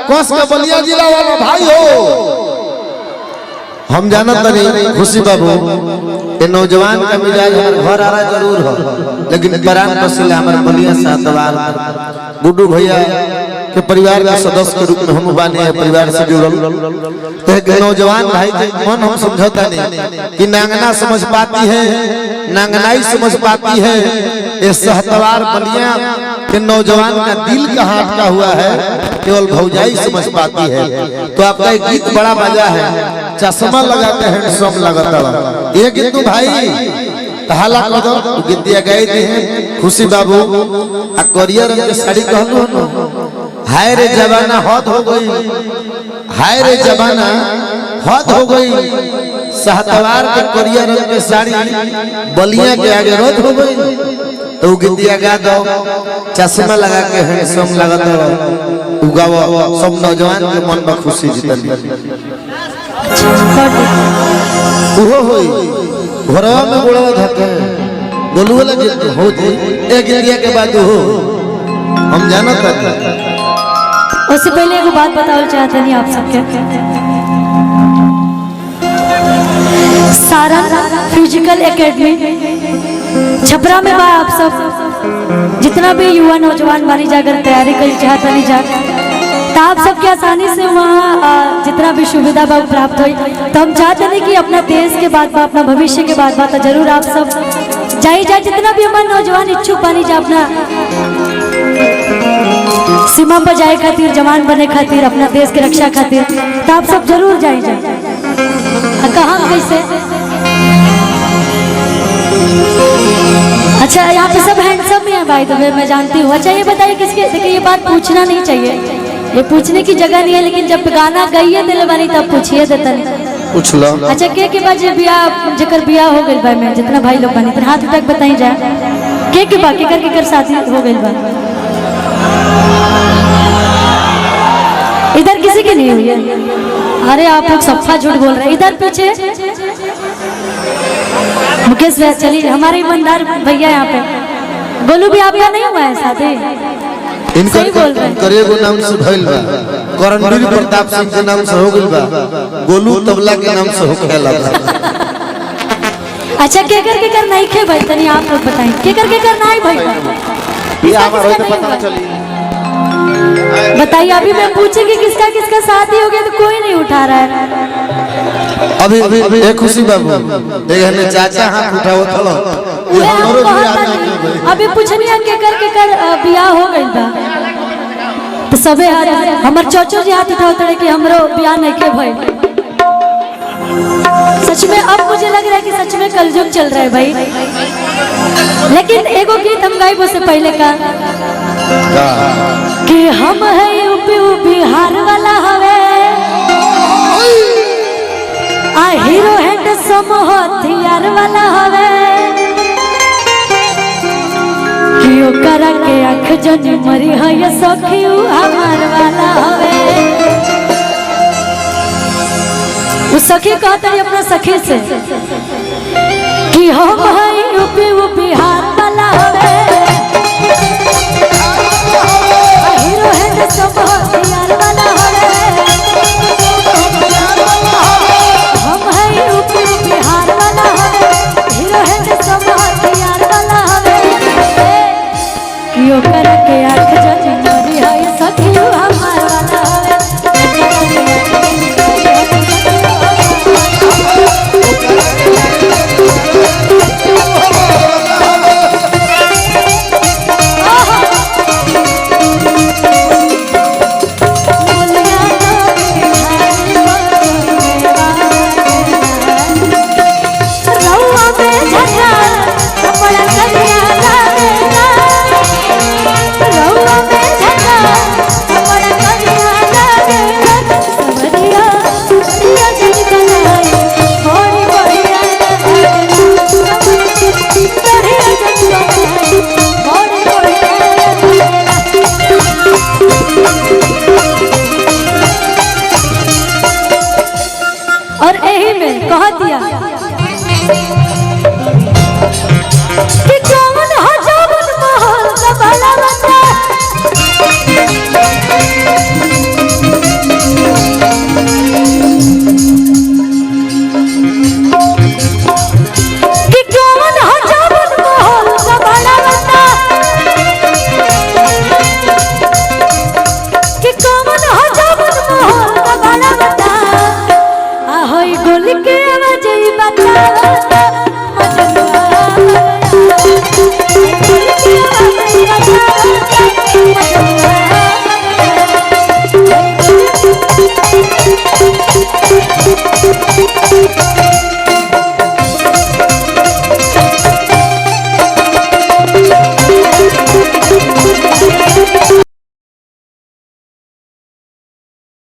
कस के बलिया जिला वाला भाई हो। हम जानत नहीं खुशी बाबू ये नौजवान का मिजाज हमारे घर आ रहा जरूर हो, लेकिन बरान पसले हमारे बलिया सातवार गुड्डू भैया के परिवार के सदस्य के रूप में हम बाने हैं, परिवार से जुड़ल तो नौजवान भाई के मन हम समझौता नहीं कि नांगना समझ पाती है, नांगनाई समझ पाती है। ये सहतवार बलिया के नौजवान का दिल कहाँ अटका हुआ है केवल भौजाई समझ पाती है। तो आपका एक गीत बड़ा मजा है, चश्मा लगाते हैं सब लगाता ये गीत तो भाई हाला कदम गीतिया गाई दी है खुशी बाबू आ करिया रंग के साड़ी कहलू न। हाय रे जमाना हद हो गई, हाय रे जमाना हद हो गई, सहतवार के करिया रंग के साड़ी बलिया के आगे रद हो गई। तो गीतिया गा दो, चश्मा लगा के हैंडसम लगा दो, उगाओ सब नौजवान के मन में खुशी जीतल वो होई घरवा में गोड़वा धके गोलू वाला गीत हो जे एक गीतिया के बाद हो हम जानत है। उससे पहले एक बात बताओ चाहते नहीं आप सबके, सारा फिजिकल एकेडमी छपरा में बा। आप सब जितना भी युवा नौजवान बानी जाकर तैयारी कर चाहता नहीं जा तो आप सबके आसानी से वहाँ जितना भी सुविधा बा प्राप्त हुई। तो हम चाहते नहीं कि अपना देश के बाद बा अपना भविष्य के बाद बा तो जरूर आप सब जाई जा जितना भी हमारे नौजवान इच्छुक बानी जा अपना सीमा पर जाए खातिर जवान बने खातिर अपना देश की रक्षा खातिर तो आप सब जरूर जाए जाए। कहाँ कैसे अच्छा यहाँ पे सब हैंडसम ही है भाई तो मैं जानती हूँ। अच्छा ये बताइए किसके, देखिए ये बात पूछना नहीं चाहिए, ये पूछने की जगह नहीं है, लेकिन जब गाना गाइए दिल बनी तब पूछिए देता नहीं पूछ लो। अच्छा के बाद बियाह जकर बियाह हो गई भाई में जितना भाई लोग बनी हाथ तक बताई जाए के बा केकर शादी हो गई बा। इधर किसी की नहीं हुई है। अरे आप लोग सफा झूठ बोल रहे हैं। इधर पीछे मुकेश भैया चलिए हमारे ईमानदार भैया यहाँ पे गोलू भी आपका नहीं हुआ है शादी सही बोल रहे हैं। करेगो नाम से भइल बा, करणवीर प्रताप सिंह के नाम से हो गइल बा, गोलू तबला के नाम से हो खेला बा। अच्छा केकर नहीं खे भाई तनी आप लोग बताएं केकर नहीं भाई ये हमारा होय तो पता चली बताइए। अभी मैं पूछेंगी किसका किसका शादी हो गया तो कोई नहीं उठा रहा है। अभी एक खुशी बाबू एक हने चाचा हाथ उठाओ थलो ये हमरो भी याद अभी पूछनिया केकर बियाह हो गइल बा तो सबे हमर चचो जी हाथ उठाओ तड़े कि हमरो बियाह नहीं के भाई। सच में अब मुझे लग रहा है कि सच में कलयुग चल रहा है भाई। लेकिन एगो गीत हम गाइब से पहले का कि हम है यूपी बिहार वाला हवे आ हीरो हैंडसम हथियार वाला हवे कि ओकरा के आँख जनी मरी है ये सखी हमार वाला हवे। उस सखी कहता है अपना सखी से कि हम है यूपी बिहार वाला हवे हीरो हैंडसम हथियार वाला हवे हम है यूपी बिहार वाला हवे हीरो हैंडसम हथियार वाला हवे कि ओकरा के आँख जनी मरी है ये सखी हमार वाला हवे। और यही में कह दिया